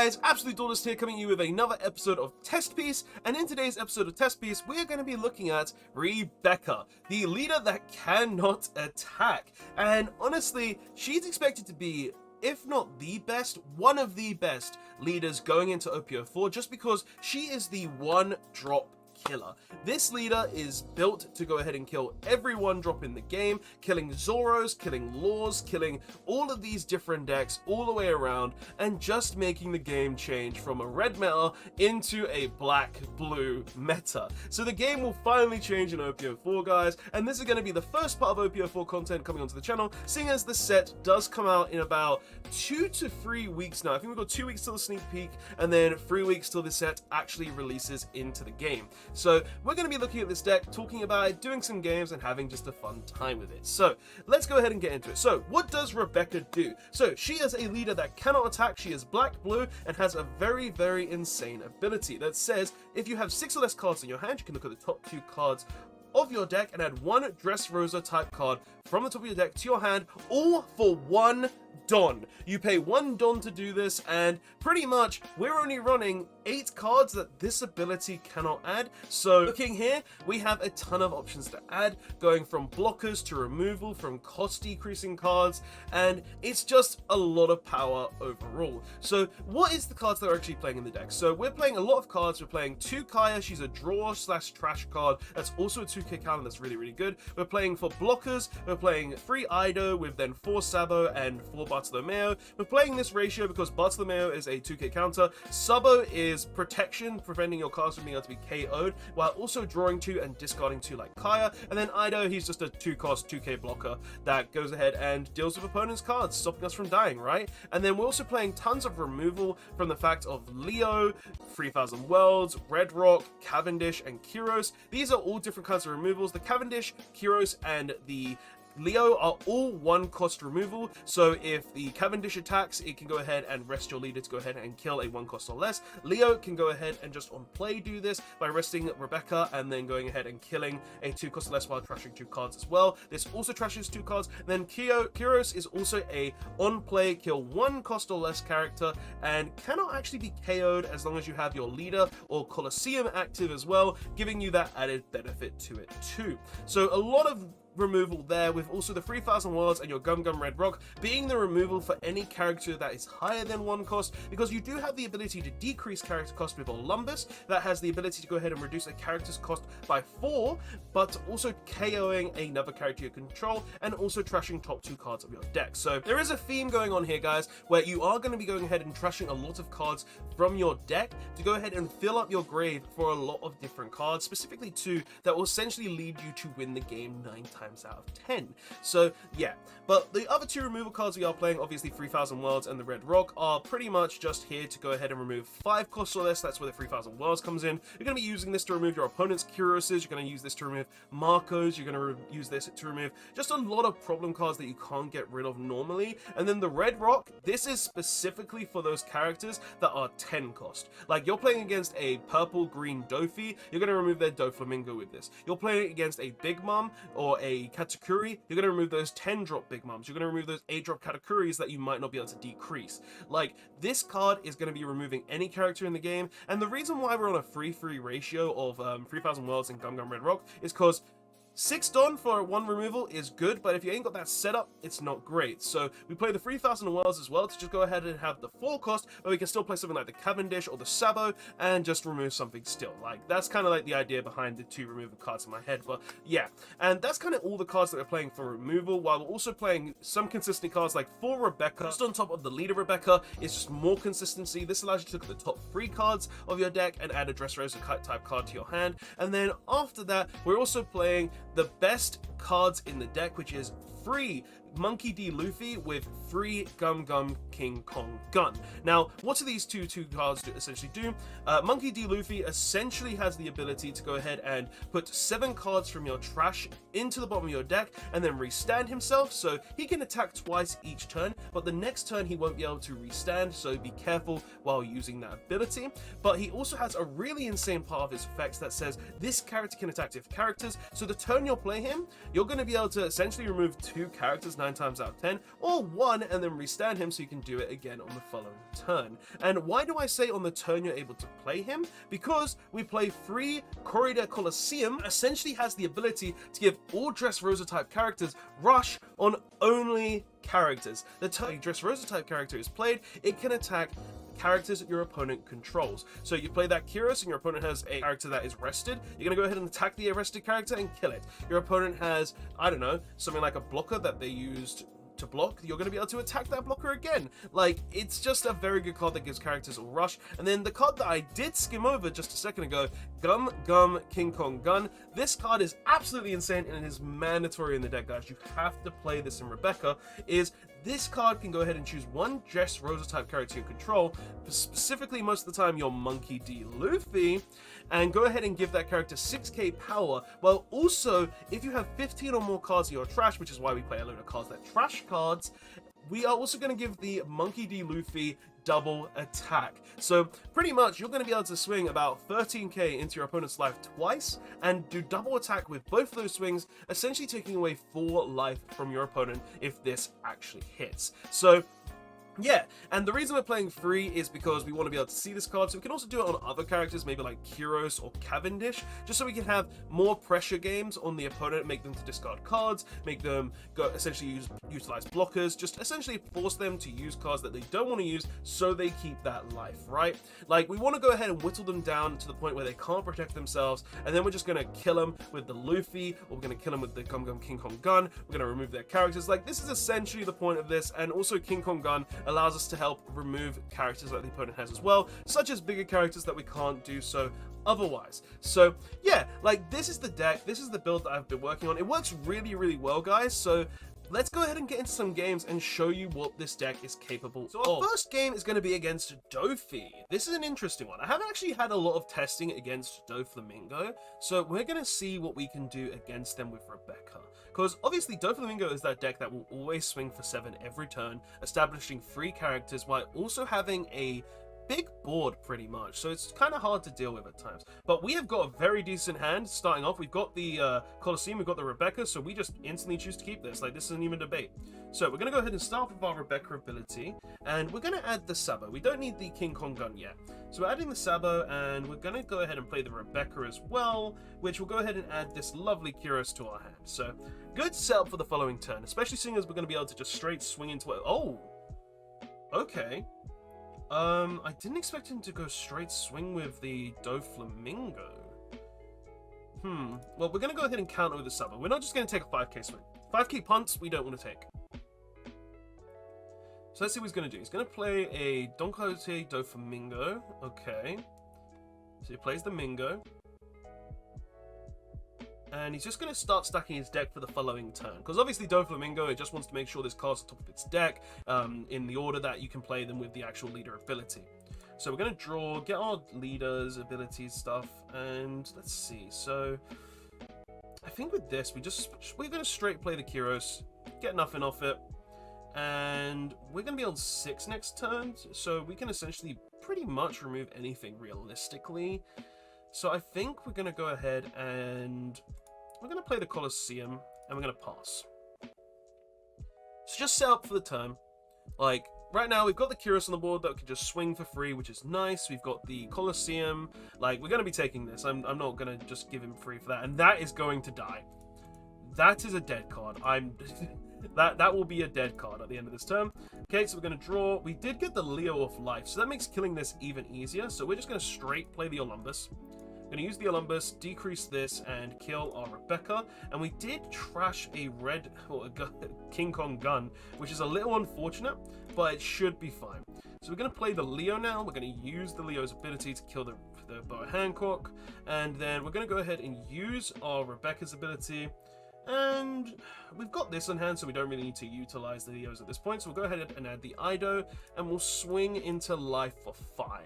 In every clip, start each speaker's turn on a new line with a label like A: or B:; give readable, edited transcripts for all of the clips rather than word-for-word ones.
A: guys, Absolute Duelist here, coming to you with another episode of Test Piece, and in today's episode of Test Piece, we are going to be looking at Rebecca, the leader that cannot attack. And honestly, she's expected to be, if not the best, one of the best leaders going into OP04, just because she is the one-drop killer. This leader is built to go ahead and kill every one drop in the game, killing Zoros, killing Laws, killing all of these different decks all the way around, and just making the game change from a red meta into a black-blue meta. So the game will finally change in OP04, guys, and this is going to be the first part of OP04 content coming onto the channel, seeing as the set does come out in about 2 to 3 weeks now. I think we've got 2 weeks till the sneak peek, and then 3 weeks till the set actually releases into the game. So we're going to be looking at this deck, talking about it, doing some games, and having just a fun time with it. So let's go ahead and get into it. So what does Rebecca do? So she is a leader that cannot attack. She is black-blue and has a very, very insane ability that says if you have 6 or less cards in your hand, you can look at the top 2 cards of your deck and add 1 Dressrosa type card from the top of your deck to your hand, all for 1 Don. You pay 1 Don to do this, and pretty much we're only running 8 cards that this ability cannot add. So looking here, we have a ton of options to add, going from blockers to removal, from cost decreasing cards, and it's just a lot of power overall. So what is the cards that are actually playing in the deck? So we're playing a lot of cards. We're playing 2 Kaya, she's a draw/trash card. That's also a 2k counter, that's really, really good. We're playing for blockers, we're playing 3 Ido with then 4 Sabo and 4 Bartolomeo. We're playing this ratio because Bartolomeo is a 2k counter, Sabo is protection, preventing your cards from being able to be KO'd, while also drawing 2 and discarding 2 like Kaya, and then Ido, he's just a 2-cost 2k blocker that goes ahead and deals with opponents' cards, stopping us from dying, right? And then we're also playing tons of removal from the fact of Leo, 3000 Worlds, Red Rock, Cavendish, and Kyros. These are all different kinds of removals. The Cavendish, Kyros, and the Leo are all 1-cost removal, so if the Cavendish attacks, it can go ahead and rest your leader to go ahead and kill a 1-cost or less. Leo can go ahead and just on play do this by resting Rebecca and then going ahead and killing a 2-cost or less while trashing 2 cards as well. This also trashes 2 cards. Then Kyros is also a on play kill 1-cost or less character and cannot actually be KO'd as long as you have your leader or Colosseum active as well, giving you that added benefit to it too. So a lot of removal there, with also the 3000 Worlds and your Gum Red Rock being the removal for any character that is higher than 1 cost, because you do have the ability to decrease character cost with Olympus that has the ability to go ahead and reduce a character's cost by 4, but also KOing another character you control and also trashing top 2 cards of your deck. So there is a theme going on here, guys, where you are going to be going ahead and trashing a lot of cards from your deck to go ahead and fill up your grave for a lot of different cards, specifically 2 that will essentially lead you to win the game 9 times out of 10. So yeah, but the other 2 removal cards we are playing, obviously 3000 Worlds and the Red Rock, are pretty much just here to go ahead and remove 5 costs or less. That's where the 3000 Worlds comes in. You're going to be using this to remove your opponent's Kyroses, you're going to use this to remove Marcos, you're going to use this to remove just a lot of problem cards that you can't get rid of normally. And then the Red Rock, this is specifically for those characters that are 10 cost. Like you're playing against a purple-green Dofi, you're going to remove their Doflamingo with this. You're playing against a Big Mom or a Katakuri, you're going to remove those 10-drop Big Moms. You're going to remove those 8-drop Katakuris that you might not be able to decrease. Like, this card is going to be removing any character in the game, and the reason why we're on a 3-3 ratio of 3000 Worlds and Gum Red Rock is because 6 Don for 1 removal is good, but if you ain't got that set up, it's not great. So we play the 3000 Worlds as well to just go ahead and have the 4 cost, but we can still play something like the Cavendish or the Sabo and just remove something still. Like, that's kind of like the idea behind the 2 removal cards in my head, but yeah. And that's kind of all the cards that we're playing for removal, while we're also playing some consistent cards like for Rebecca. Just on top of the leader Rebecca, it's just more consistency. This allows you to look at the top 3 cards of your deck and add a Dressrosa type card to your hand. And then after that, we're also playing the best cards in the deck, which is 3 Monkey D. Luffy with 3 Gum King Kong Gun. Now, what do these two cards essentially do? Monkey D. Luffy essentially has the ability to go ahead and put 7 cards from your trash into the bottom of your deck and then restand himself, so he can attack twice each turn, but the next turn he won't be able to restand, so be careful while using that ability. But he also has a really insane part of his effects that says this character can attack different characters, so the turn you'll play him, you're going to be able to essentially remove 2 characters 9 times out of 10, or 1 and then restand him so you can do it again on the following turn. And why do I say on the turn you're able to play him? Because we play free Corridor Colosseum, essentially has the ability to give all Dressrosa type characters rush on only characters. The time Dressrosa type character is played, it can attack characters your opponent controls. So you play that Kyros and your opponent has a character that is rested, you're going to go ahead and attack the arrested character and kill it. Your opponent has, I don't know, something like a blocker that they used to block, you're going to be able to attack that blocker again. Like, it's just a very good card that gives characters a rush. And then the card that I did skim over just a second ago, Gum Gum King Kong Gun. This card is absolutely insane and it is mandatory in the deck, guys. You have to play this in Rebecca. This card can go ahead and choose one Dressrosa type character you control, specifically most of the time your Monkey D. Luffy, and go ahead and give that character 6k power, while also, if you have 15 or more cards in your trash, which is why we play a load of cards that trash cards, we are also going to give the Monkey D. Luffy double attack. So pretty much you're going to be able to swing about 13k into your opponent's life twice and do double attack with both of those swings, essentially taking away 4 life from your opponent if this actually hits. So yeah, and the reason we're playing free is because we want to be able to see this card, so we can also do it on other characters, maybe like Kyros or Cavendish, just so we can have more pressure games on the opponent, make them to discard cards, make them go essentially utilize blockers, just essentially force them to use cards that they don't want to use so they keep that life, right? Like, we want to go ahead and whittle them down to the point where they can't protect themselves, and then we're just going to kill them with the Luffy, or we're going to kill them with the Gum Gum King Kong Gun, we're going to remove their characters. Like, this is essentially the point of this, and also King Kong Gun allows us to help remove characters that the opponent has as well, such as bigger characters that we can't do so otherwise. So yeah, like, this is the deck, this is the build that I've been working on. It works really, really well, guys, so let's go ahead and get into some games and show you what this deck is capable of. So our first game is going to be against Dofi. This is an interesting one. I haven't actually had a lot of testing against Doflamingo, so we're going to see what we can do against them with Rebecca. Because obviously Doflamingo is that deck that will always swing for 7 every turn, establishing 3 characters while also having a big board pretty much, so it's kind of hard to deal with at times. But we have got a very decent hand starting off. We've got the Colosseum, we've got the Rebecca, so we just instantly choose to keep this. Like, this isn't even a debate. So we're going to go ahead and start with our Rebecca ability, and we're going to add the Sabo. We don't need the King Kong Gun yet. So we're adding the Sabo, and we're going to go ahead and play the Rebecca as well, which will go ahead and add this lovely Kyros to our hand. So good setup for the following turn, especially seeing as we're going to be able to just straight swing into it. Oh, okay. I didn't expect him to go straight swing with the Doflamingo. Well, we're going to go ahead and counter with the Sabo. We're not just going to take a 5k swing. 5k punts, we don't want to take. So let's see what he's going to do. He's going to play a Don Quixote Doflamingo. Okay. So he plays the Mingo. And he's just going to start stacking his deck for the following turn. Because obviously Doflamingo, it just wants to make sure this card's on top of its deck in the order that you can play them with the actual leader ability. So we're going to draw, get our leaders, abilities, stuff, and let's see. So I think with this, we're going to straight play the Kyros, get nothing off it, and we're going to be on 6 next turn. So we can essentially pretty much remove anything realistically. So I think we're going to go ahead and we're going to play the Colosseum and we're going to pass. So just set up for the turn. Like, right now we've got the Kyros on the board that can just swing for free, which is nice. We've got the Colosseum. Like, we're going to be taking this. I'm not going to just give him free for that. And that is going to die. That is a dead card. That will be a dead card at the end of this turn. Okay, so we're going to draw. We did get the Leo of Life, so that makes killing this even easier. So we're just going to straight play the Olympus. We're going to use the Olympus, decrease this, and kill our Rebecca. And we did trash a red or a King Kong Gun, which is a little unfortunate, but it should be fine. So we're going to play the Leo now. We're going to use the Leo's ability to kill the Boa Hancock. And then we're going to go ahead and use our Rebecca's ability. And we've got this on hand, so we don't really need to utilize the Leos at this point. So we'll go ahead and add the Ido, and we'll swing into life for 5.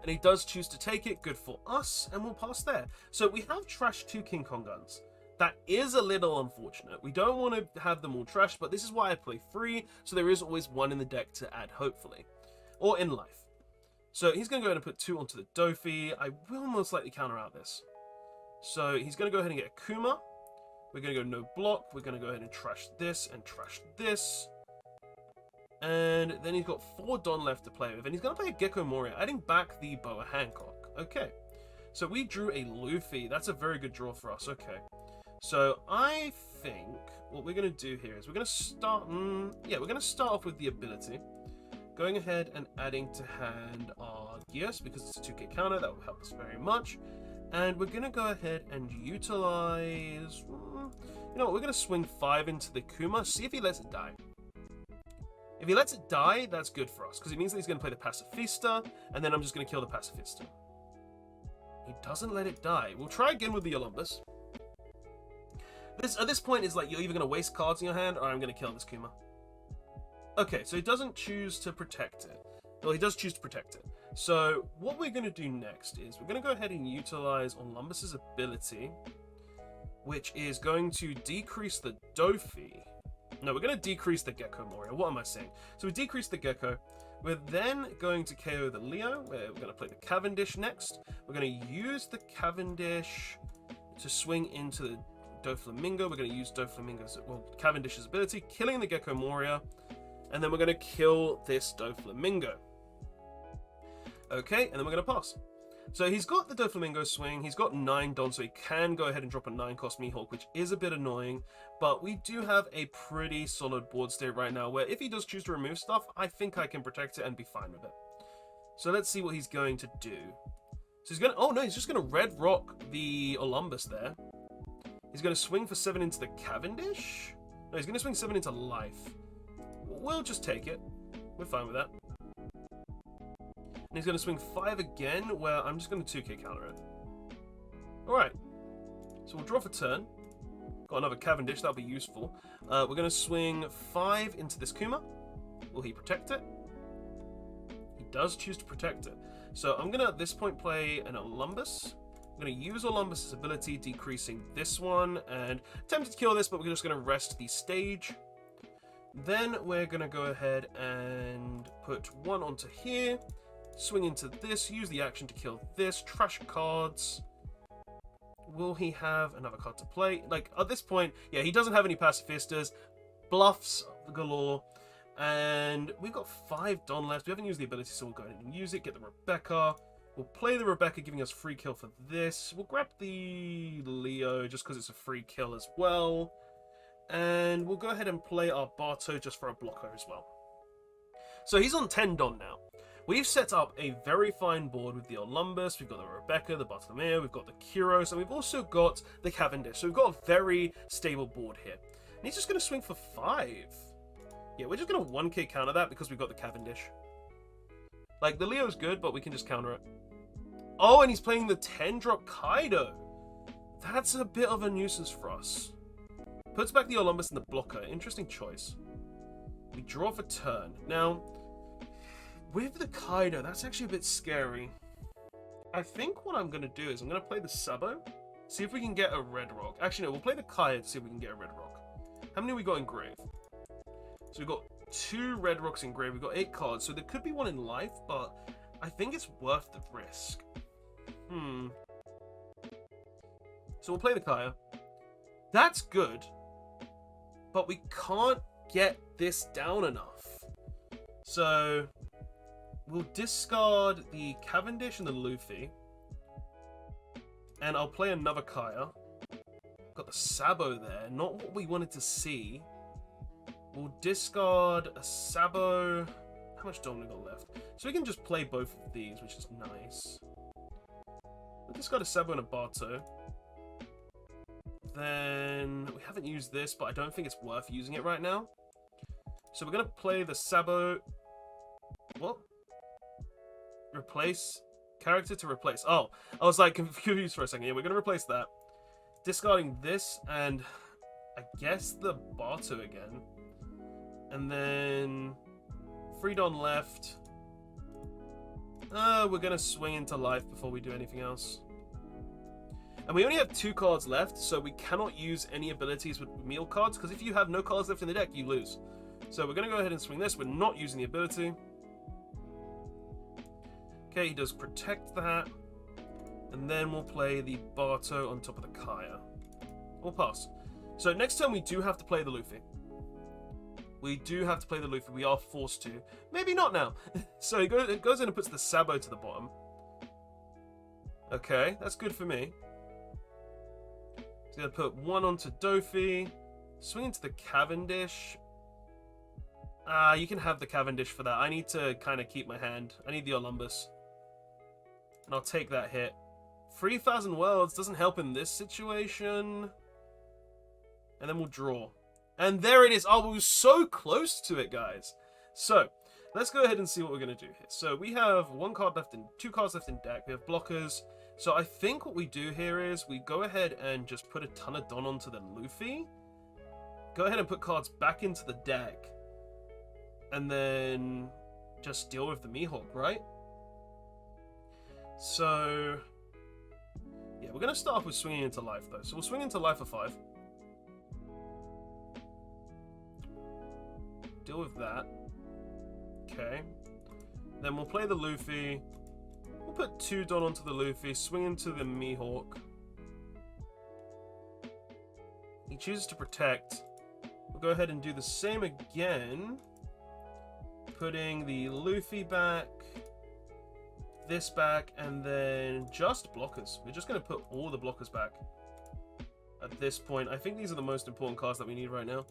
A: And he does choose to take it, good for us, and we'll pass there. So we have trashed 2 King Kong Guns. That is a little unfortunate. We don't want to have them all trashed, but this is why I play free, so there is always one in the deck to add, hopefully. Or in life. So he's going to go ahead and put 2 onto the Dofi. I will most likely counter out this. So he's going to go ahead and get a Kuma. We're going to go no block. We're going to go ahead and trash this and trash this. And then he's got 4 Don left to play with. And he's going to play a Gecko Moria, adding back the Boa Hancock. Okay. So we drew a Luffy. That's a very good draw for us. Okay. So I think what we're going to do here is we're going to start... we're going to start off with the ability. Going ahead and adding to hand our Gears, because it's a 2k counter. That will help us very much. And we're going to go ahead and utilize... You know what? We're going to swing 5 into the Kuma. See if he lets it die. If he lets it die, that's good for us. Because it means that he's going to play the Pacifista. And then I'm just going to kill the Pacifista. He doesn't let it die. We'll try again with the Olympus. At this point, it's like you're either going to waste cards in your hand or I'm going to kill this Kuma. Okay, so he doesn't choose to protect it. Well, he does choose to protect it. So what we're going to do next is we're going to go ahead and utilize Olympus's ability, which is going to decrease the Dofi. No, we're going to decrease the Gecko Moria. What am I saying? So we decrease the Gecko. We're then going to KO the Leo, where we're going to play the Cavendish next. We're going to use the Cavendish to swing into the Doflamingo. We're going to use Doflamingo's, Cavendish's ability, killing the Gecko Moria. And then we're going to kill this Doflamingo. Okay, and then we're going to pass. So he's got the Doflamingo swing. He's got 9 Don, so he can go ahead and drop a 9-cost Mihawk, which is a bit annoying. But we do have a pretty solid board state right now, where if he does choose to remove stuff, I think I can protect it and be fine with it. So let's see what he's going to do. So he's going to... Oh, no, he's just going to red rock the Olympus there. He's going to swing for 7 into the Cavendish. No, he's going to swing 7 into Life. We'll just take it. We're fine with that. And he's going to swing 5 again, where I'm just going to 2k counter it. Alright. So we'll draw for turn. Got another Cavendish, that'll be useful. We're going to swing 5 into this Kuma. Will he protect it? He does choose to protect it. So I'm going to, at this point, play an Olympus. I'm going to use Olympus' ability, decreasing this one, and attempted to kill this, but we're just going to rest the stage. Then we're going to go ahead and put 1 onto here, swing into this, use the action to kill this, trash cards. Will he have another card to play? Like, at this point, yeah, he doesn't have any Pacifistas, bluffs galore, and we've got 5 Don left. We haven't used the ability, so we'll go ahead and use it, get the Rebecca. We'll play the Rebecca, giving us free kill for this. We'll grab the Leo, just because it's a free kill as well. And we'll go ahead and play our Barto just for a blocker as well. So he's on 10 Don now. We've set up a very fine board with the Olympus, we've got the Rebecca, the Bartolomeo, we've got the Kyros, and we've also got the Cavendish. So we've got a very stable board here. And he's just going to swing for 5. Yeah, we're just going to 1k counter that because we've got the Cavendish. Like, the Leo's good, but we can just counter it. Oh, and he's playing the 10-drop Kaido. That's a bit of a nuisance for us. Puts back the Olympus and the blocker. Interesting choice. We draw for turn. Now, with the Kaido, that's actually a bit scary. I think what I'm going to do is I'm going to play the Sabo. See if we can get a red rock. Actually, no, we'll play the Kaya to see if we can get a red rock. How many we got in grave? So we've got 2 red rocks in grave. We've got 8 cards. So there could be 1 in life, but I think it's worth the risk. So we'll play the Kaya. That's good. But we can't get this down enough. So we'll discard the Cavendish and the Luffy. And I'll play another Kaya. Got the Sabo there. Not what we wanted to see. We'll discard a Sabo. How much Dom we got left? So we can just play both of these, which is nice. We'll discard a Sabo and a Barto. Then we haven't used this, but I don't think it's worth using it right now. So we're going to play the Sabo. What? Replace? Character to replace. Oh, I was like confused for a second. Yeah, we're going to replace that. Discarding this and I guess the Barto again. And then 3 Don left. We're going to swing into life before we do anything else. And we only have 2 cards left, so we cannot use any abilities with meal cards, because if you have no cards left in the deck, you lose. So we're going to go ahead and swing this. We're not using the ability. Okay, he does protect that. And then we'll play the Barto on top of the Kaya. We'll pass. So next turn we do have to play the Luffy. We do have to play the Luffy. We are forced to. Maybe not now. So it goes in and puts the Sabo to the bottom. Okay, that's good for me. So gonna put one onto Dofi. Swing into the Cavendish. You can have the Cavendish for that. I need to kind of keep my hand. I need the Olympus. And I'll take that hit. 3,000 worlds doesn't help in this situation. And then we'll draw. And there it is. Oh, we were so close to it, guys. So, let's go ahead and see what we're going to do here. So, we have two cards left in deck. We have blockers. So, I think what we do here is we go ahead and just put a ton of Don onto the Luffy. Go ahead and put cards back into the deck. And then just deal with the Mihawk, right? So, yeah, we're going to start off with swinging into life, though. So, we'll swing into life for 5. Deal with that. Okay. Then we'll play the Luffy. We'll put 2 Don onto the Luffy. Swing into the Mihawk. He chooses to protect. We'll go ahead and do the same again. Putting the Luffy back. This back. And then just blockers. We're just going to put all the blockers back. At this point. I think these are the most important cards that we need right now.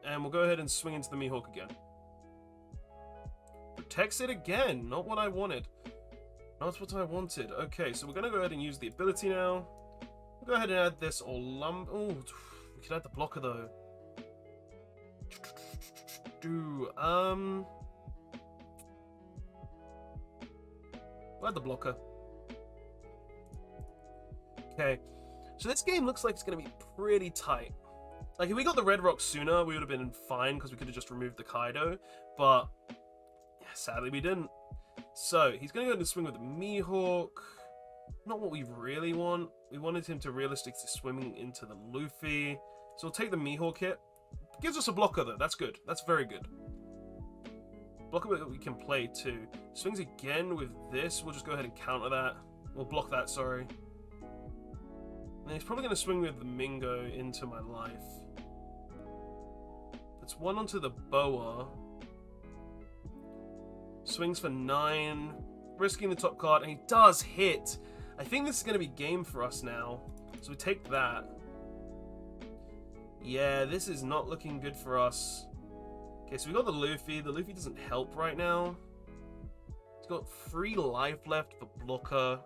A: And we'll go ahead and swing into the Mihawk again. Protects it again. Not what I wanted. Not what I wanted. Okay, so we're going to go ahead and use the ability now. We'll go ahead and add this Olump. Oh, we can add the blocker though. We'll add the blocker. Okay. So this game looks like it's going to be pretty tight. Like, if we got the Red Rock sooner, we would have been fine, because we could have just removed the Kaido. But, yeah, sadly, we didn't. So, he's going to go into swing with the Mihawk. Not what we really want. We wanted him to realistically swimming into the Luffy. So, we'll take the Mihawk hit. Gives us a blocker, though. That's good. That's very good. Blocker that we can play, too. Swings again with this. We'll just go ahead and counter that. We'll block that, sorry. And he's probably going to swing with the Mingo into my life. Puts 1 onto the Boa. Swings for 9. Risking the top card. And he does hit. I think this is going to be game for us now. So we take that. Yeah, this is not looking good for us. Okay, so we got the Luffy. The Luffy doesn't help right now. He's got 3 life left for blocker.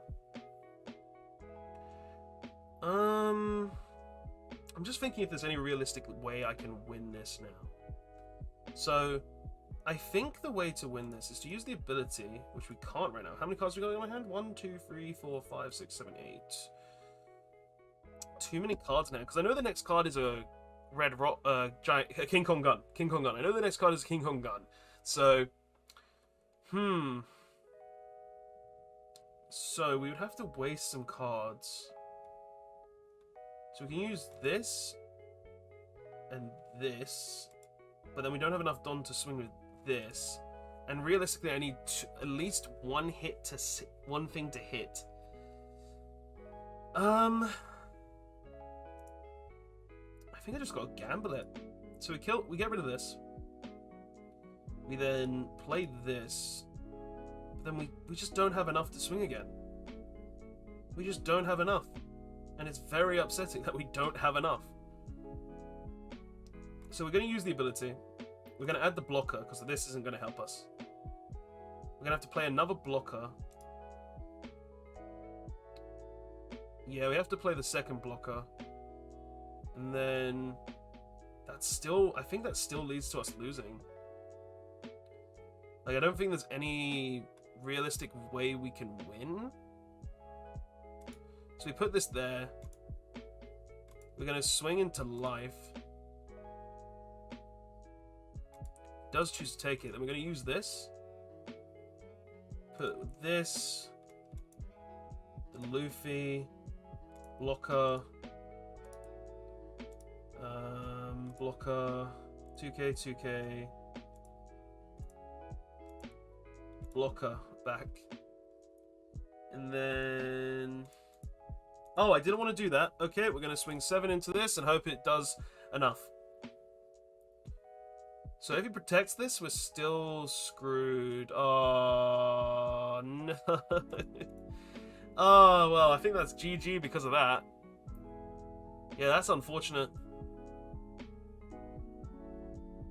A: I'm just thinking if there's any realistic way I can win this now. So, I think the way to win this is to use the ability, which we can't right now. How many cards have we got in my hand? 1, 2, 3, 4, 5, 6, 7, 8. Too many cards now, because I know the next card is a red rock, giant King Kong gun. King Kong gun. I know the next card is a King Kong gun. So, So we would have to waste some cards. So we can use this and this, but then we don't have enough Don to swing with this. And realistically, I need at least one thing to hit. I think I just gotta gamble it. So we get rid of this. We then play this, but then we just don't have enough to swing again. We just don't have enough. And it's very upsetting that we don't have enough. So we're going to use the ability. We're going to add the blocker, because this isn't going to help us. We're going to have to play another blocker. Yeah, we have to play the second blocker. And then I think that still leads to us losing. Like, I don't think there's any realistic way we can win. So we put this there. We're going to swing into life. Does choose to take it. Then we're going to use this. Put this. The Luffy. Blocker. Blocker. 2k, 2k. Blocker back. And then Oh, I didn't want to do that. Okay, we're going to swing 7 into this and hope it does enough. So if he protects this, we're still screwed. Oh, no. Oh, well, I think that's GG because of that. Yeah, that's unfortunate.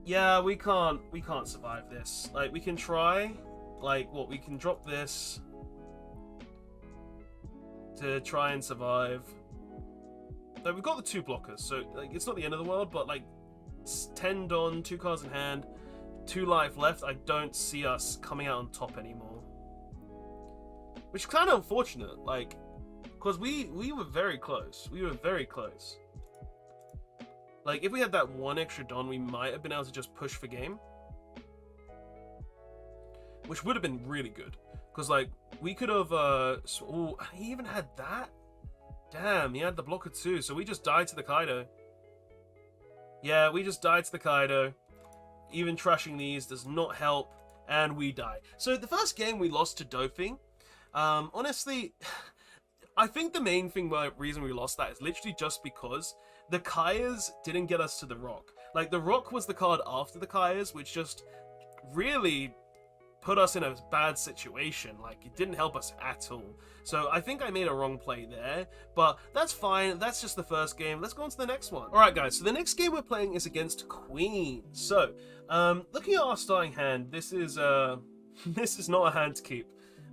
A: Yeah, we can't survive this. Like, we can try. Like, what, we can drop this to try and survive. Like, we've got the 2 blockers, so, like, it's not the end of the world, but, like, 10 Don, 2 cards in hand, 2 life left. I don't see us coming out on top anymore. Which is kind of unfortunate, like, because we were very close. We were very close. Like, if we had that 1 extra Don, we might have been able to just push for game. Which would have been really good. Because, like, we could have... oh, he even had that? Damn, he had the blocker too. So we just died to the Kaido. Yeah, we just died to the Kaido. Even trashing these does not help. And we die. So the first game we lost to Dofing. Honestly, I think the main reason we lost that is literally just because the Kaias didn't get us to the Rock. Like, the Rock was the card after the Kaias, which just really put us in a bad situation. Like, it didn't help us at all. So I think I made a wrong play there, but that's fine. That's just the first game. Let's go on to the next one. All right, guys, so the next game we're playing is against Queen. So, looking at our starting hand, this is this is not a hand to keep.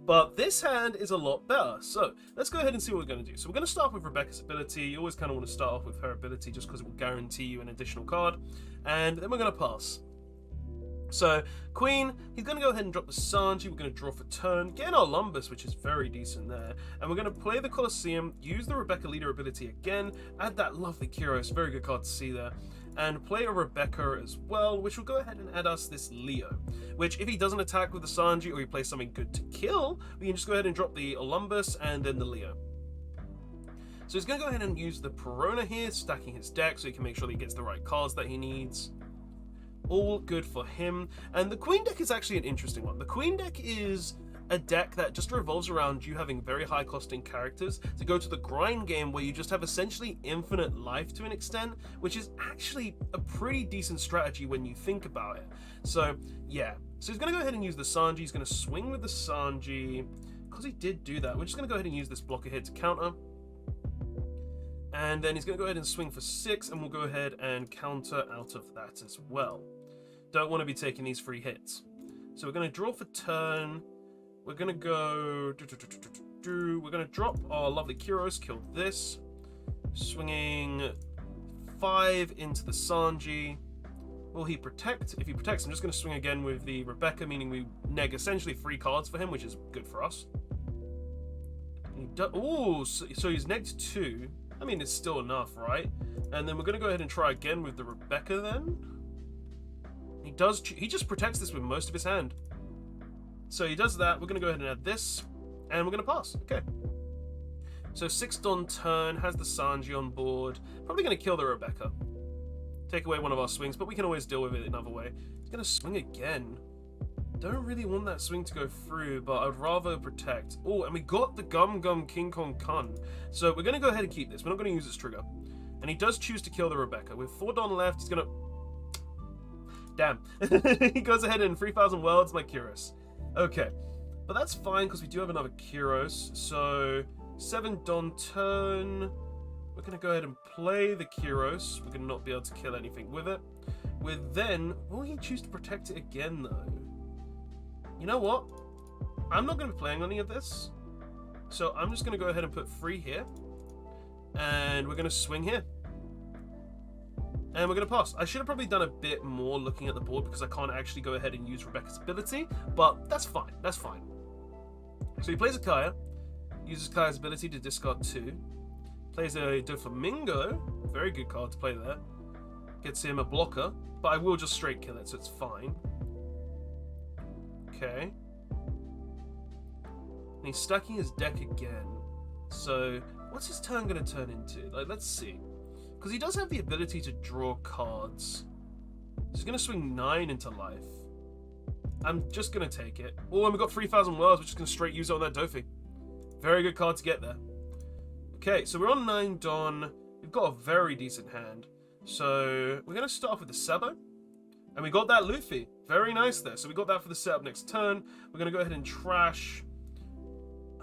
A: But this hand is a lot better. So let's go ahead and see what we're going to do. So we're going to start with Rebecca's ability. You always kind of want to start off with her ability just because it will guarantee you an additional card. And then we're going to pass. So Queen, he's going to go ahead and drop the Sanji. We're going to draw for turn, get our Lumbus, which is very decent there. And we're going to play the Colosseum, use the Rebecca leader ability again, add that lovely Kyros, very good card to see there. And play a Rebecca as well, which will go ahead and add us this Leo. Which, if he doesn't attack with the Sanji or he plays something good to kill, we can just go ahead and drop the Olympus and then the Leo. So he's going to go ahead and use the Perona here, stacking his deck so he can make sure that he gets the right cards that he needs. All good for him. And the Queen deck is actually an interesting one. The Queen deck is a deck that just revolves around you having very high costing characters to go to the grind game where you just have essentially infinite life to an extent, which is actually a pretty decent strategy when you think about it. So yeah, so he's going to go ahead and use the Sanji. He's going to swing with the Sanji because he did do that. We're just going to go ahead and use this blocker here to counter. And then he's going to go ahead and swing for 6, and we'll go ahead and counter out of that as well. Don't want to be taking these free hits. So we're going to draw for turn. We're going to go... We're going to drop our lovely Kyros, kill this. Swinging 5 into the Sanji. Will he protect? If he protects, I'm just going to swing again with the Rebecca, meaning we neg essentially 3 cards for him, which is good for us. Oh, so he's negged 2. I mean, it's still enough, right? And then we're going to go ahead and try again with the Rebecca then. He just protects this with most of his hand. So he does that. We're going to go ahead and add this. And we're going to pass. Okay. So 6 Don turn, has the Sanji on board. Probably going to kill the Rebecca. Take away one of our swings, but we can always deal with it another way. He's going to swing again. Don't really want that swing to go through, but I'd rather protect. Oh, and we got the Gum Gum King Kong Kun. So we're going to go ahead and keep this. We're not going to use this trigger. And he does choose to kill the Rebecca. With 4 Don left, he's going to... Damn. He goes ahead and 3,000 worlds my Kyros. Okay. But that's fine, because we do have another Kyros. So 7 Don turn. We're going to go ahead and play the Kyros. We're going to not be able to kill anything with it. With then... Will he choose to protect it again, though? You know what? I'm not going to be playing any of this. So I'm just going to go ahead and put 3 here. And we're going to swing here. And we're going to pass. I should have probably done a bit more looking at the board because I can't actually go ahead and use Rebecca's ability. But that's fine. That's fine. So he plays a Kaya. Uses Kaya's ability to discard 2. Plays a Doflamingo. Very good card to play there. Gets him a blocker. But I will just straight kill it, so it's fine. Okay. And he's stacking his deck again. So, what's his turn going to turn into? Like, let's see. Because he does have the ability to draw cards. So he's going to swing 9 into life. I'm just going to take it. Oh, and we've got 3,000 worlds, which is going to straight use it on that Dofi. Very good card to get there. Okay, so we're on 9 Don. We've got a very decent hand. So we're going to start off with the Sabo. And we got that Luffy. Very nice there. So we got that for the setup next turn. We're going to go ahead and trash.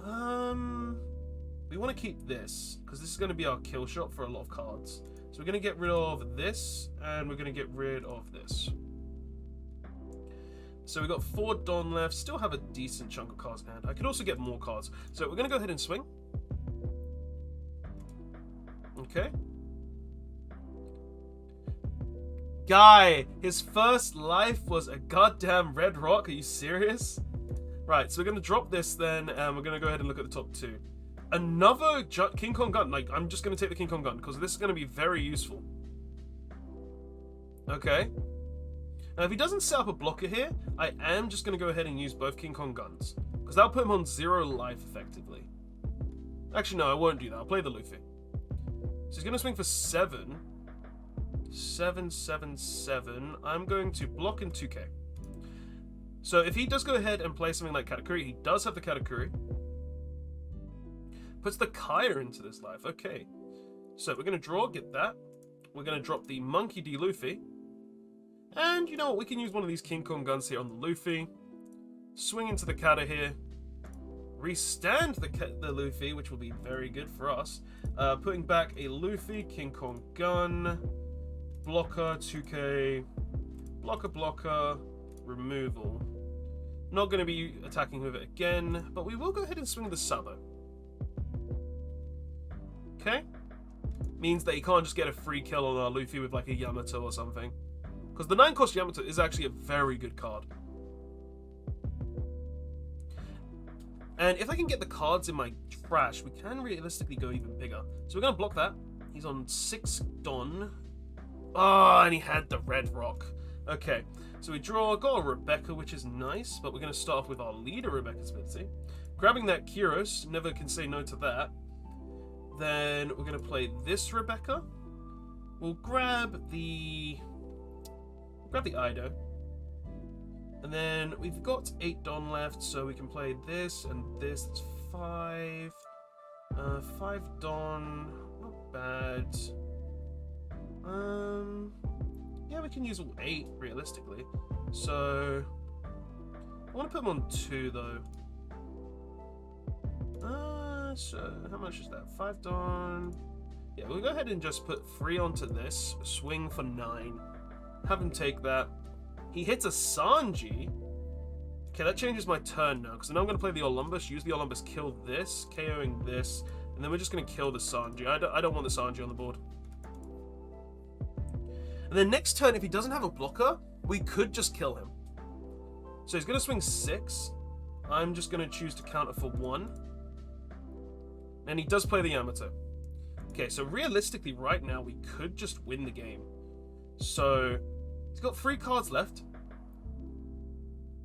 A: We want to keep this, because this is going to be our kill shot for a lot of cards. So we're going to get rid of this, and we're going to get rid of this. So we got 4 Don left. Still have a decent chunk of cards in hand. I could also get more cards. So we're going to go ahead and swing. Okay. Guy, his first life was a goddamn red rock. Are you serious? Right, so we're going to drop this then, and we're going to go ahead and look at the top 2. Another King Kong gun. Like, I'm just going to take the King Kong gun, because this is going to be very useful. Okay. Now, if he doesn't set up a blocker here, I am just going to go ahead and use both King Kong guns, because that'll put him on 0 life, effectively. Actually, no, I won't do that. I'll play the Luffy. So he's going to swing for 7. 7, 7, 7. I'm going to block in 2k. So if he does go ahead and play something like Katakuri, he does have the Katakuri. Puts the Kaya into this life. Okay. So we're going to draw, get that. We're going to drop the Monkey D. Luffy. And you know what? We can use one of these King Kong guns here on the Luffy. Swing into the Kata here. Restand the Luffy, which will be very good for us. Putting back a Luffy, King Kong gun. Blocker, 2k. Blocker. Removal. Not going to be attacking with it again, but we will go ahead and swing the Sabo. Okay? Means that he can't just get a free kill on our Luffy with like a Yamato or something. Because the 9-cost Yamato is actually a very good card. And if I can get the cards in my trash, we can realistically go even bigger. So we're going to block that. He's on 6 Don. Oh, and he had the red rock. Okay, so we draw, got a Rebecca, which is nice, but we're going to start off with our leader, Rebecca's ability. Grabbing that Kyros, never can say no to that. Then we're going to play this Rebecca. We'll grab the Ido. And then we've got 8 Don left, so we can play this and this. That's 5. 5 Don, not bad. Yeah, we can use all 8, realistically. So, I want to put them on 2, though. So, how much is that? 5 Don. Yeah, we'll go ahead and just put 3 onto this. Swing for 9. Have him take that. He hits a Sanji. Okay, that changes my turn now, because now I'm going to play the Olympus, use the Olympus, kill this, KOing this, and then we're just going to kill the Sanji. I don't want the Sanji on the board. And then next turn, if he doesn't have a blocker, we could just kill him. So he's going to swing 6. I'm just going to choose to counter for 1. And he does play the Yamato. Okay, so realistically, right now, we could just win the game. So he's got 3 cards left.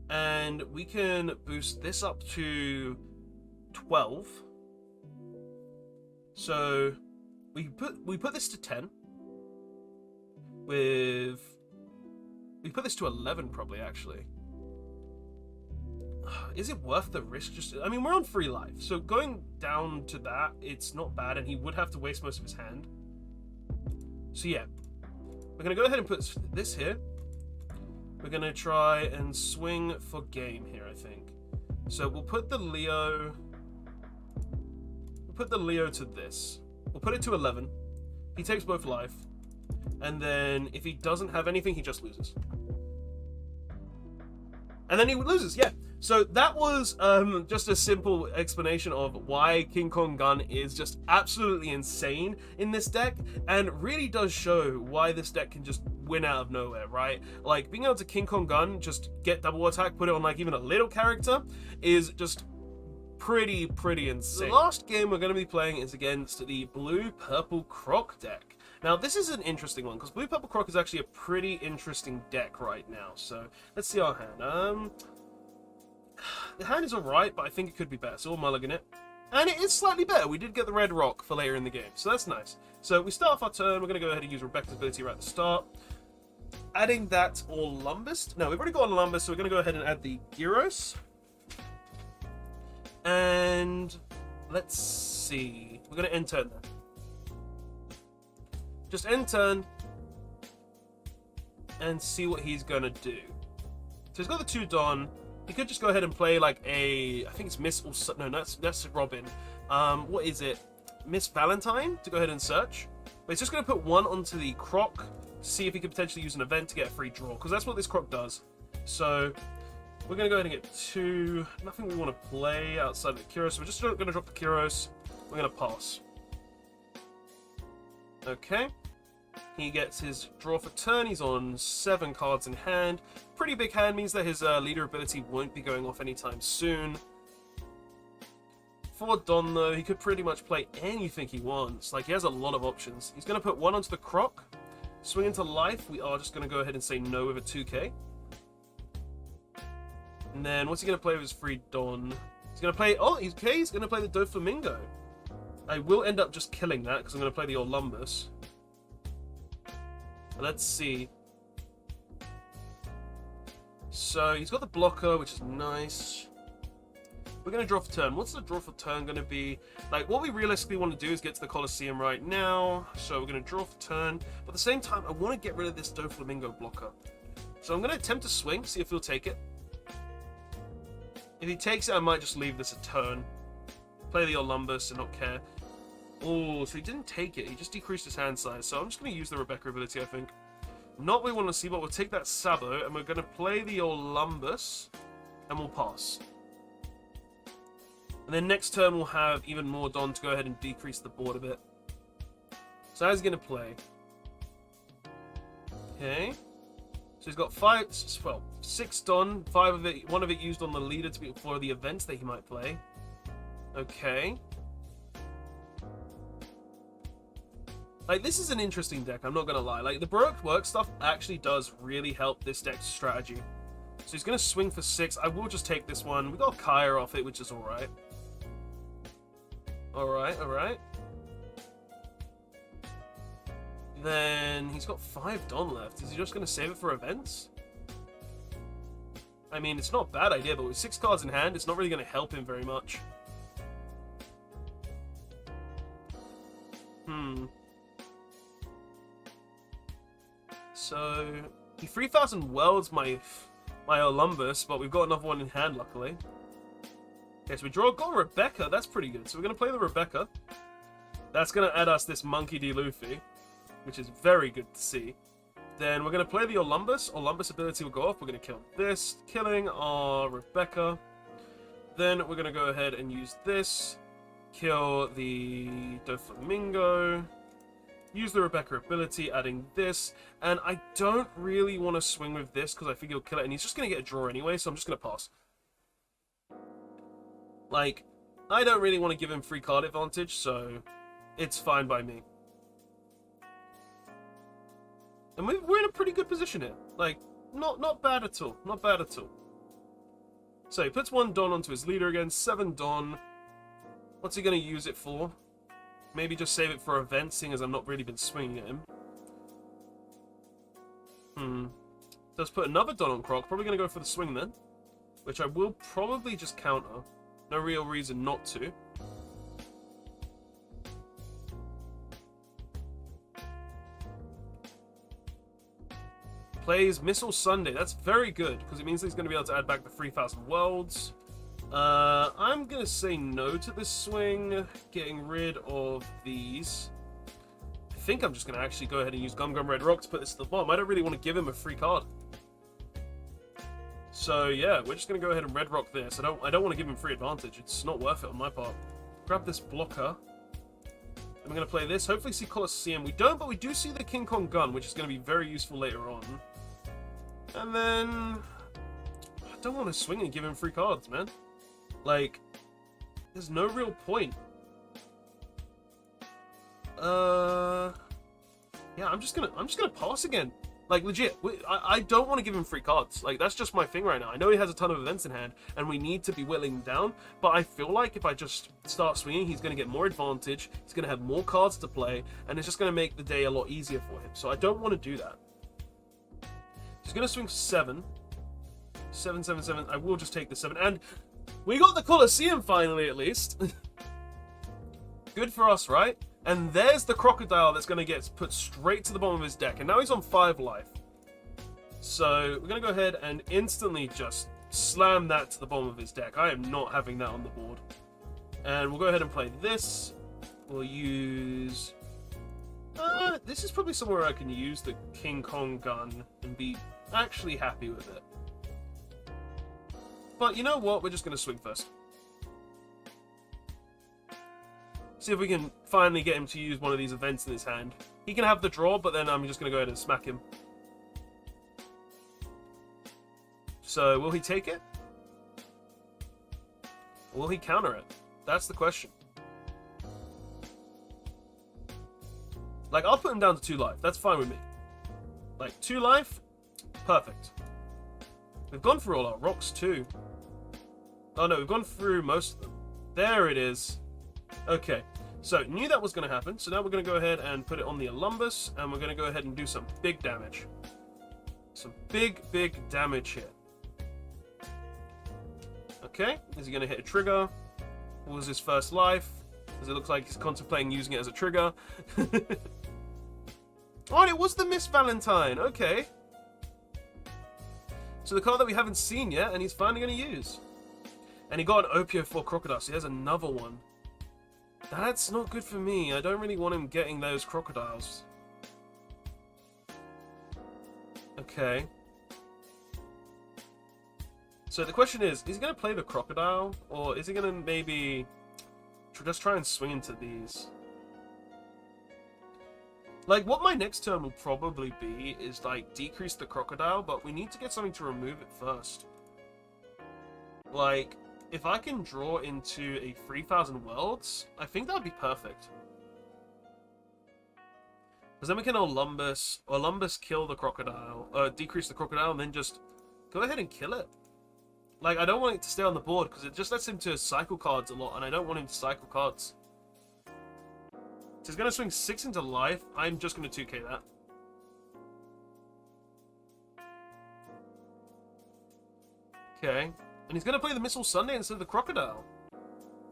A: And we can boost this up to 12. So we put this to 10. We put this to 11 probably, actually. Is it worth the risk? I mean, we're on 3 life, so going down to that, it's not bad, and he would have to waste most of his hand. So yeah, we're gonna go ahead and put this here. We're gonna try and swing for game here, I think. So we'll put the Leo. We'll put the Leo to this. We'll put it to 11. He takes both life. And then, if he doesn't have anything, he just loses. And then he loses, yeah. So that was just a simple explanation of why King Kong Gun is just absolutely insane in this deck, and really does show why this deck can just win out of nowhere, right? Like, being able to King Kong Gun, just get double attack, put it on like even a little character, is just pretty insane. The last game we're going to be playing is against the Blue-Purple Croc deck. Now, this is an interesting one, because Blue-Purple Croc is actually a pretty interesting deck right now. So, let's see our hand. The hand is alright, but I think it could be better, so we'll mulligan it. And it is slightly better. We did get the red rock for later in the game, so that's nice. So, we start off our turn. We're going to go ahead and use Rebecca's ability right at the start. Adding that Olympus. No, we've already got Olympus, so we're going to go ahead and add the Gyros. And let's see. We're going to end turn there. Just end turn and see what he's going to do. So he's got the 2 Don. He could just go ahead and play like a, I think it's Miss, or no, that's Robin. What is it? Miss Valentine to go ahead and search. But he's just going to put 1 onto the Croc, see if he could potentially use an event to get a free draw, because that's what this Croc does. So we're going to go ahead and get 2. Nothing we want to play outside of the Kyros. So we're just going to drop the Kyros. We're going to pass. Okay. He gets his draw for turn. He's on 7 cards in hand. Pretty big hand, means that his leader ability won't be going off anytime soon. For Don, though, he could pretty much play anything he wants. Like, he has a lot of options. He's going to put 1 onto the Croc. Swing into life. We are just going to go ahead and say no with a 2k. And then, what's he going to play with his free Don? He's going to play... Oh, okay, he's going to play the Doflamingo. I will end up just killing that, because I'm going to play the Olympus. Let's see. So, he's got the blocker, which is nice. We're going to draw for turn. What's the draw for turn going to be? Like, what we realistically want to do is get to the Colosseum right now. So, we're going to draw for turn. But at the same time, I want to get rid of this Doflamingo blocker. So, I'm going to attempt to swing, see if he'll take it. If he takes it, I might just leave this a turn. Play the Olympus and not care. Oh, so he didn't take it. He just decreased his hand size. So I'm just going to use the Rebecca ability, I think. Not what we want to see, but we'll take that Sabo, and we're going to play the Olympus, and we'll pass. And then next turn, we'll have even more Don to go ahead and decrease the board a bit. So how's he going to play? Okay. So he's got 6 Don, 5 of it, 1 of it used on the leader to be for the events that he might play. Okay. Like, this is an interesting deck, I'm not going to lie. Like, the Baroque Work stuff actually does really help this deck's strategy. So he's going to swing for 6. I will just take this one. We got Kaya off it, which is alright. Alright. Then he's got 5 Don left. Is he just going to save it for events? I mean, it's not a bad idea, but with 6 cards in hand, it's not really going to help him very much. So, he 3,000 welds my Olympus, but we've got another one in hand, luckily. Okay, so we got Rebecca. That's pretty good. So we're going to play the Rebecca. That's going to add us this Monkey D. Luffy, which is very good to see. Then we're going to play the Olympus. Olympus ability will go off. We're going to kill this, killing our Rebecca. Then we're going to go ahead and use this. Kill the Doflamingo. Use the Rebecca ability, adding this. And I don't really want to swing with this because I think he'll kill it. And he's just going to get a draw anyway, so I'm just going to pass. Like, I don't really want to give him free card advantage, so it's fine by me. And we're in a pretty good position here. Like, not bad at all. Not bad at all. So he puts 1 Don onto his leader again. 7 Don. What's he going to use it for? Maybe just save it for events, seeing as I've not really been swinging at him. Does put another Don on Croc. Probably going to go for the swing then. Which I will probably just counter. No real reason not to. Plays Missile Sunday. That's very good, because it means he's going to be able to add back the 3,000 worlds. I'm going to say no to this swing, getting rid of these. I think I'm just going to actually go ahead and use Gum Gum Red Rock to put this to the bottom. I don't really want to give him a free card. So yeah, we're just going to go ahead and Red Rock this. I don't want to give him free advantage. It's not worth it on my part. Grab this blocker. I'm going to play this. Hopefully see Colosseum. We don't, but we do see the King Kong gun, which is going to be very useful later on. And then I don't want to swing and give him free cards, man. Like, there's no real point. Yeah, I'm just gonna pass again. Like, legit, I don't want to give him free cards. Like, that's just my thing right now. I know he has a ton of events in hand, and we need to be whittling down, but I feel like if I just start swinging, he's going to get more advantage, he's going to have more cards to play, and it's just going to make the day a lot easier for him. So I don't want to do that. He's going to swing 7. 7, 7, 7. I will just take the 7. And we got the Colosseum finally, at least. Good for us, right? And there's the Crocodile that's going to get put straight to the bottom of his deck. And now he's on 5 life. So we're going to go ahead and instantly just slam that to the bottom of his deck. I am not having that on the board. And we'll go ahead and play this. We'll use... this is probably somewhere I can use the King Kong gun and be actually happy with it. But you know what? We're just going to swing first. See if we can finally get him to use one of these events in his hand. He can have the draw, but then I'm just going to go ahead and smack him. So, will he take it? Or will he counter it? That's the question. Like, I'll put him down to 2 life. That's fine with me. Like, 2 life? Perfect. We've gone through all our rocks, too. Oh, no, we've gone through most of them. There it is. Okay. So, knew that was going to happen. So now we're going to go ahead and put it on the Olympus. And we're going to go ahead and do some big damage. Some big, big damage here. Okay. Is he going to hit a trigger? What was his first life? Because it looks like he's contemplating using it as a trigger. Oh, and it was the Miss Valentine. Okay. So the card that we haven't seen yet, and he's finally going to use. And he got an OP04 Crocodile, so he has another one. That's not good for me. I don't really want him getting those crocodiles. Okay. So the question is he going to play the crocodile? Or is he going to maybe just try and swing into these? Like, what my next turn will probably be is, like, decrease the crocodile, but we need to get something to remove it first. Like, if I can draw into a 3,000 worlds, I think that would be perfect. Because then we can Olympus kill the crocodile, decrease the crocodile, and then just go ahead and kill it. Like, I don't want it to stay on the board, because it just lets him to cycle cards a lot, and I don't want him to cycle cards. So he's going to swing 6 into life. I'm just going to 2k that. Okay. And he's going to play the Missile Sunday instead of the Crocodile.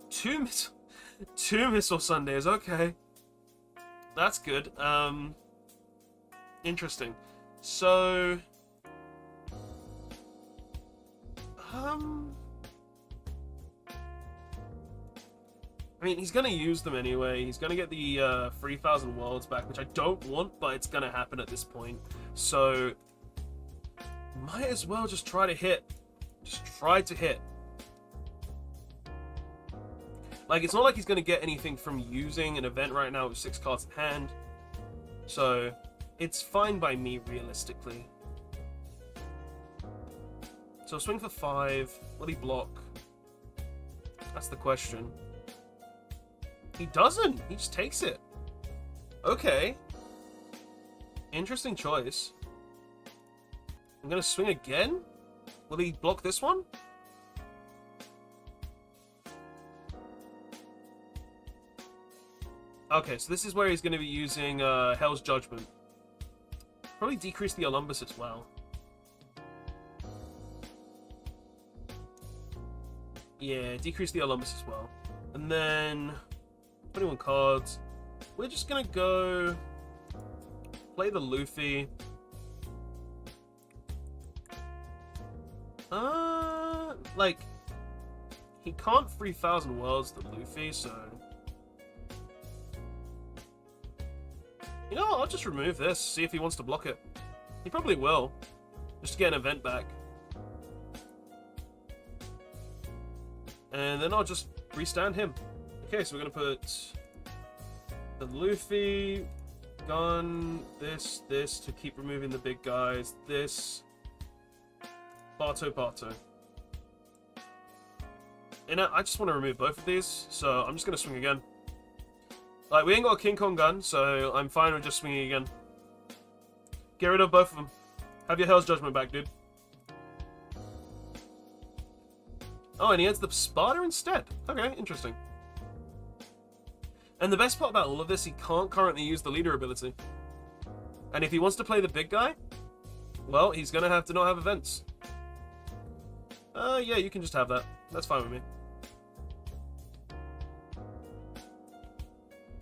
A: Two Missile Sundays, okay. That's good. Interesting. So... I mean, he's going to use them anyway. He's going to get the 3,000 worlds back, which I don't want, but it's going to happen at this point. So, might as well just try to hit. Just try to hit. Like, it's not like he's going to get anything from using an event right now with 6 cards in hand. So, it's fine by me, realistically. So, swing for 5. Will he block? That's the question. He doesn't. He just takes it. Okay. Interesting choice. I'm going to swing again. Will he block this one? Okay, so this is where he's going to be using Hell's Judgment. Probably decrease the Olympus as well. Yeah, decrease the Olympus as well. And then... 21 cards. We're just gonna go play the Luffy. Like, he can't 3,000 worlds the Luffy, so... You know what, I'll just remove this, see if he wants to block it. He probably will, just to get an event back. And then I'll just restand him. Okay, so we're going to put the Luffy, gun, this to keep removing the big guys, this, Bato. And I just want to remove both of these, so I'm just going to swing again. Like, we ain't got a King Kong gun, so I'm fine with just swinging again. Get rid of both of them. Have your Hell's Judgment back, dude. Oh, and he adds the Sparta instead. Okay, interesting. And the best part about all of this, he can't currently use the leader ability. And if he wants to play the big guy, well, he's going to have to not have events. Yeah, you can just have that. That's fine with me.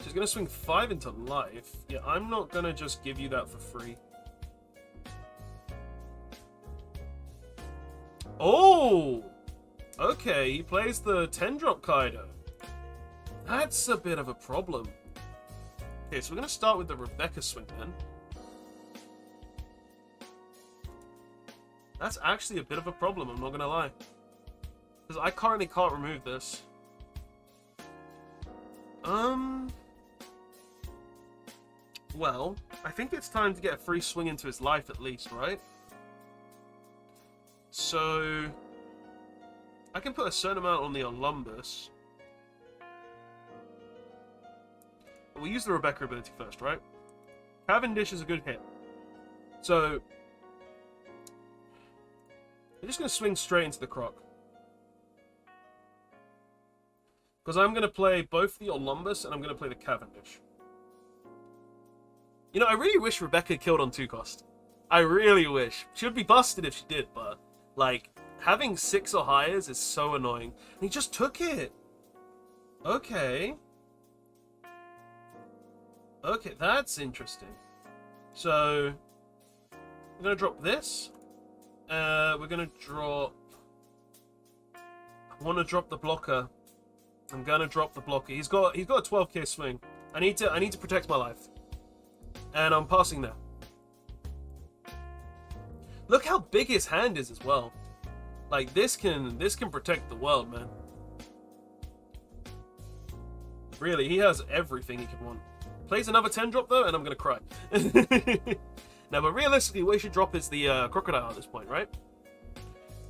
A: She's going to swing 5 into life. Yeah, I'm not going to just give you that for free. Oh! Okay, he plays the 10-drop Kaido. That's a bit of a problem. Okay, so we're going to start with the Rebecca swing then. That's actually a bit of a problem, I'm not going to lie. Because I currently can't remove this. Well, I think it's time to get a free swing into his life at least, right? So, I can put a certain amount on the Olympus. But we'll use the Rebecca ability first, right? Cavendish is a good hit. So, I'm just going to swing straight into the Croc. Because I'm going to play both the Olympus and I'm going to play the Cavendish. You know, I really wish Rebecca killed on 2-cost. I really wish. She would be busted if she did, but, like, having 6 or higher is so annoying. And he just took it. Okay. Okay, that's interesting. So, we're going to drop this. We're going to drop... I want to drop the blocker. I'm going to drop the blocker. He's got a 12k swing. I need to protect my life. And I'm passing there. Look how big his hand is as well. Like, this can protect the world, man. Really, he has everything he could want. Plays another 10-drop, though, and I'm going to cry. Now, but realistically, what you should drop is the Crocodile at this point, right?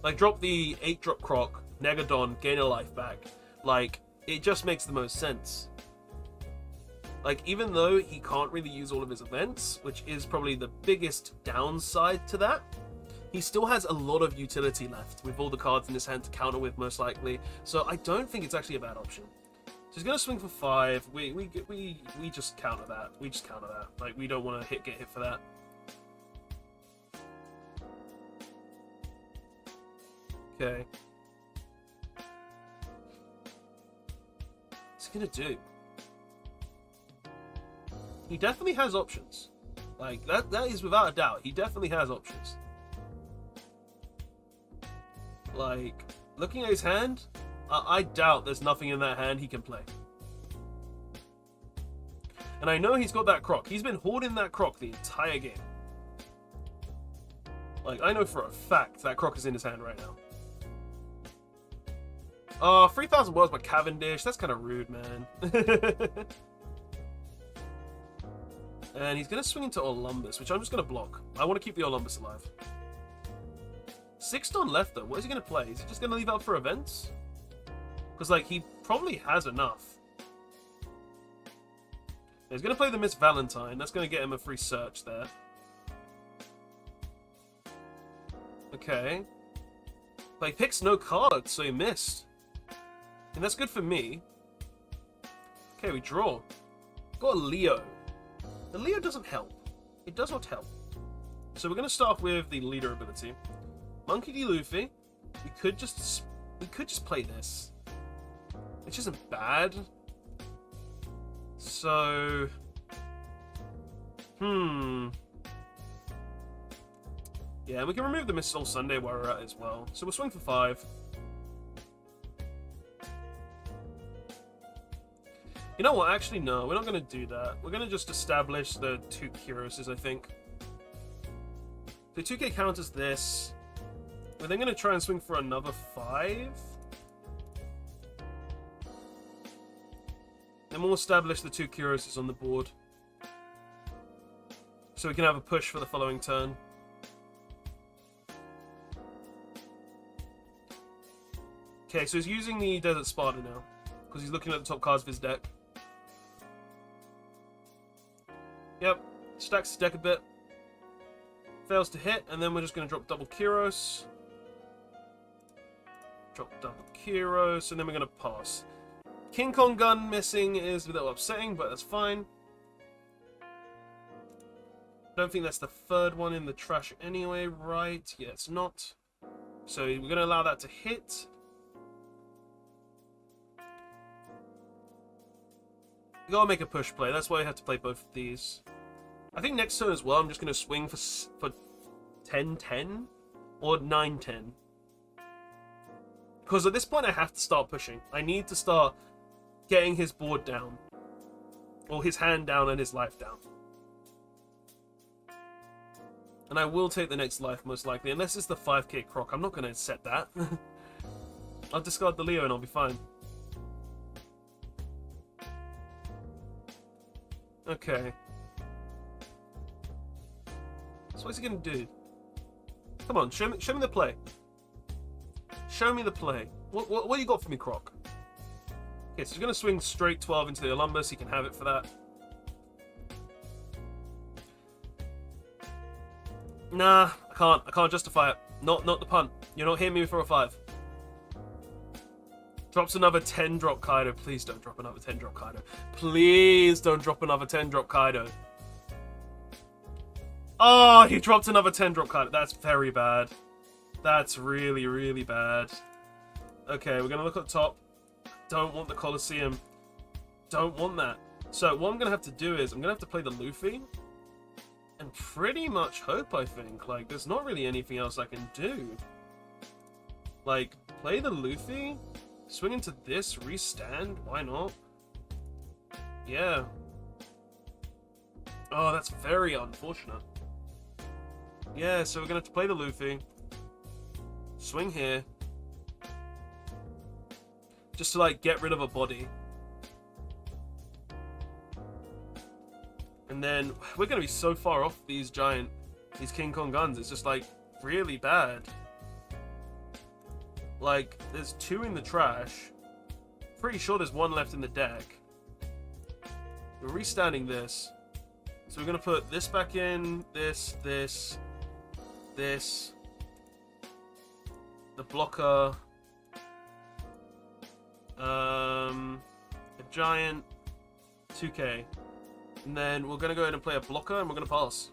A: Like, drop the 8-drop Croc, Negadon, gain a life back. Like, it just makes the most sense. Like, even though he can't really use all of his events, which is probably the biggest downside to that, he still has a lot of utility left with all the cards in his hand to counter with, most likely. So I don't think it's actually a bad option. So he's going to swing for 5. We just counter that. We just counter that. Like, we don't want to get hit for that. Okay. What's he going to do? He definitely has options. Like, that is without a doubt. He definitely has options. Like, looking at his hand, I doubt there's nothing in that hand he can play. And I know he's got that Croc. He's been hoarding that Croc the entire game. Like, I know for a fact that Croc is in his hand right now. 3,000 worlds by Cavendish. That's kind of rude, man. And he's going to swing into Olympus, which I'm just going to block. I want to keep the Olympus alive. 6 on left, though. What is he going to play? Is he just going to leave out for events? Because, like, he probably has enough. He's going to play the Miss Valentine. That's going to get him a free search there. Okay. But he picks no cards, so he missed. And that's good for me. Okay, we draw. Got a Leo. The Leo doesn't help. It does not help. So we're going to start with the leader ability. Monkey D. Luffy. We could just play this. Which isn't bad. So... Yeah, we can remove the Miss Soul Sunday while we're at it as well. So we'll swing for 5. You know what? Actually, no. We're not going to do that. We're going to just establish the 2 Kuroses, I think. The 2k counters this. We're then going to try and swing for another 5. Then we'll establish the 2 Kuroses on the board. So we can have a push for the following turn. Okay, so he's using the Desert Sparta now. Because he's looking at the top cards of his deck. Yep, stacks the deck a bit. Fails to hit, and then we're just going to drop double Kyros. Drop double Kyros, and then we're going to pass. King Kong Gun missing is a little upsetting, but that's fine. Don't think that's the 3rd one in the trash anyway, right? Yeah, it's not. So we're going to allow that to hit. You gotta make a push play. That's why I have to play both of these. I think next turn as well, I'm just gonna swing for 10-10 or 9-10. Because at this point, I have to start pushing. I need to start getting his board down, or his hand down and his life down. And I will take the next life, most likely. Unless it's the 5k Croc. I'm not going to set that. I'll discard the Leo and I'll be fine. Okay. So what's he going to do? Come on, show me the play. Show me the play. What you got for me, Croc? Okay, so he's going to swing straight 12 into the Olympus. He can have it for that. Nah, I can't justify it. Not the punt. You're not hitting me for a 5. Drops another 10-drop Kaido. Please don't drop another 10-drop Kaido. Please don't drop another 10-drop Kaido. Oh, he dropped another 10-drop Kaido. That's very bad. That's really, really bad. Okay, we're going to look up top. Don't want the Colosseum. Don't want that. So what I'm going to have to do is I'm going to have to play the Luffy. And pretty much hope, I think. Like, there's not really anything else I can do. Like, play the Luffy, swing into this, restand, why not? Yeah. Oh, that's very unfortunate. Yeah, so we're gonna have to play the Luffy, swing here, just to, like, get rid of a body. And then we're going to be so far off these King Kong guns. It's just, like, really bad. Like, there's 2 in the trash. Pretty sure there's 1 left in the deck. We're restanding this. So we're going to put this back in, this. The blocker. A giant. 2k. And then we're going to go ahead and play a blocker, and we're going to pass.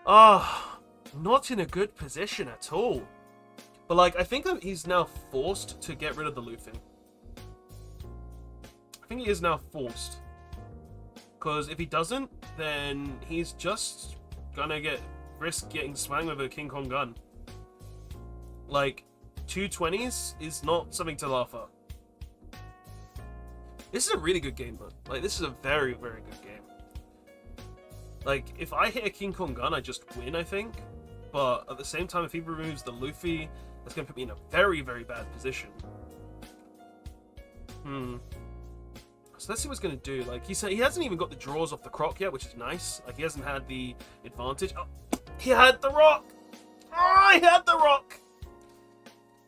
A: Ah, not in a good position at all. But, like, I think that he's now forced to get rid of the Luffy. I think he is now forced. Because if he doesn't, then he's just going to risk getting swung with a King Kong gun. Like, 220s is not something to laugh at. This is a really good game, though. Like, this is a very, very good game. Like, if I hit a King Kong gun, I just win, I think. But at the same time, if he removes the Luffy, that's going to put me in a very, very bad position. So let's see what he's going to do. Like, he hasn't even got the draws off the Croc yet, which is nice. Like, he hasn't had the advantage. Oh, he had the Rock! Oh, he had the Rock!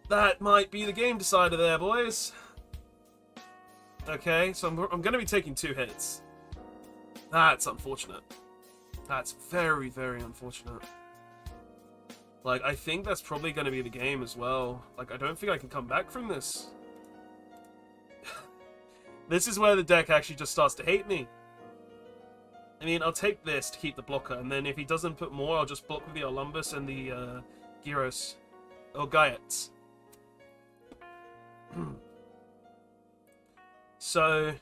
A: That might be the game decider there, boys. Okay, so I'm going to be taking 2 hits. That's unfortunate. That's very, very unfortunate. Like, I think that's probably going to be the game as well. Like, I don't think I can come back from this. This is where the deck actually just starts to hate me. I mean, I'll take this to keep the blocker, and then if he doesn't put more, I'll just block with the Olympus and the Gyros. Or Gaiets. So,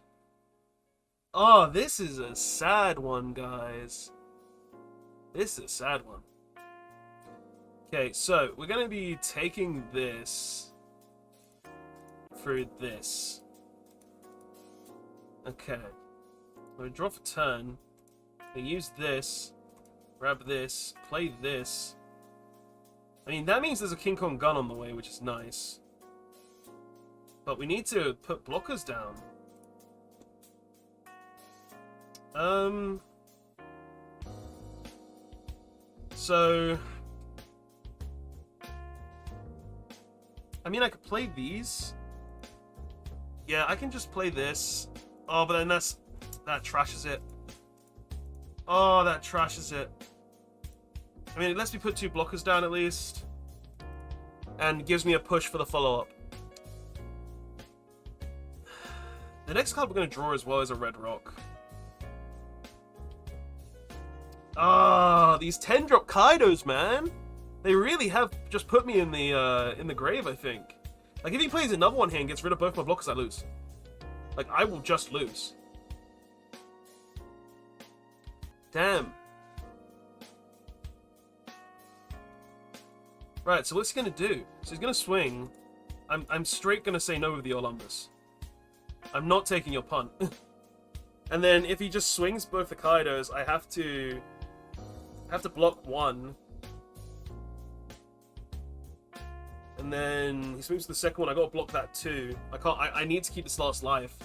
A: oh, this is a sad one, guys. This is a sad one. Okay, so we're going to be taking this through this. Okay. I'm going to draw for turn. I'm going to use this, grab this, play this. I mean, that means there's a King Kong gun on the way, which is nice. But we need to put blockers down. So, I mean, I could play these. Yeah, I can just play this. Oh, but then that trashes it. Oh, that trashes it. I mean, it lets me put 2 blockers down at least. And gives me a push for the follow-up. The next card we're going to draw as well is a red rock. Ah, these 10-drop Kaidos, man. They really have just put me in the grave, I think. Like, if he plays another one here and gets rid of both my blockers, I lose. Like, I will just lose. Damn. Right, so what's he gonna do? So he's gonna swing. I'm straight gonna say no with the Olympus. I'm not taking your punt. And then if he just swings both the Kaidos, I have to block one. And then he swings the second one, I gotta block that too. I need to keep this last life.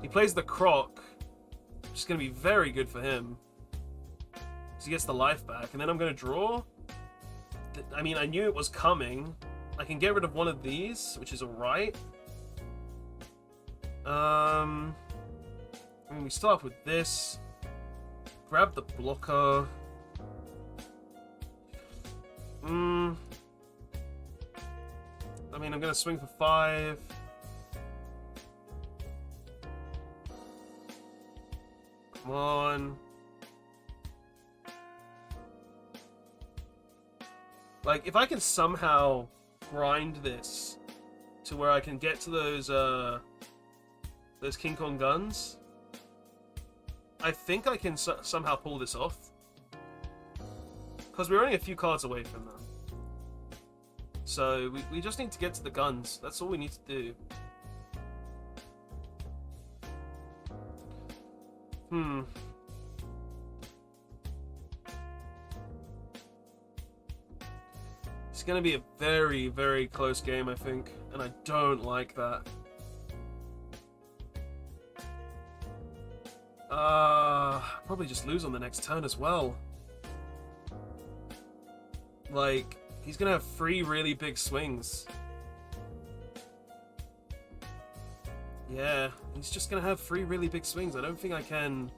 A: He plays the Croc, which is gonna be very good for him. So he gets the life back, and then I'm gonna draw. I mean, I knew it was coming. I can get rid of one of these, which is alright. I mean, we start with this. Grab the blocker. I mean, I'm gonna swing for 5. Come on. Like, if I can somehow grind this to where I can get to those King Kong guns, I think I can somehow pull this off. Because we're only a few cards away from that. So, we just need to get to the guns. That's all we need to do. It's going to be a very, very close game, I think. And I don't like that. Probably just lose on the next turn as well. Like, he's going to have 3 really big swings. Yeah, he's just going to have 3 really big swings. I don't think I can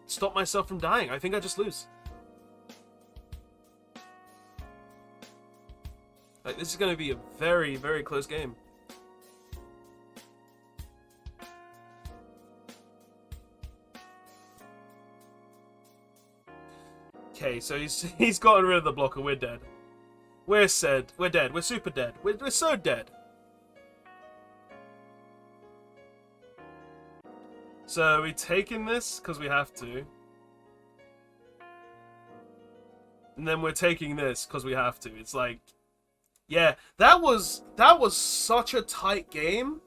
A: stop myself from dying. I think I just lose. Like, this is going to be a very, very close game. Okay, so he's gotten rid of the blocker. We're dead. We're dead. We're super dead. We're so dead. So we're taking this because we have to. And then we're taking this because we have to. It's like, yeah, that was such a tight game.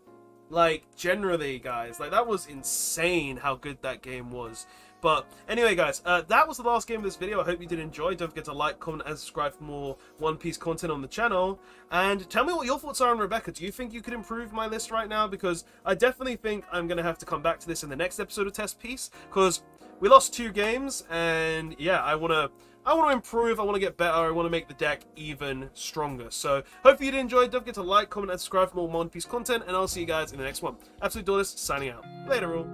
A: Like, generally, guys, like, that was insane how good that game was. But anyway, guys, that was the last game of this video. I hope you did enjoy. Don't forget to like, comment, and subscribe for more One Piece content on the channel. And tell me what your thoughts are on Rebecca. Do you think you could improve my list right now? Because I definitely think I'm going to have to come back to this in the next episode of Test Piece. Because we lost 2 games, and yeah, I want to improve, I want to get better, I want to make the deck even stronger. So, hopefully you did enjoy. Don't forget to like, comment, and subscribe for more One Piece content, and I'll see you guys in the next one. Absolute Dorless, signing out. Later all.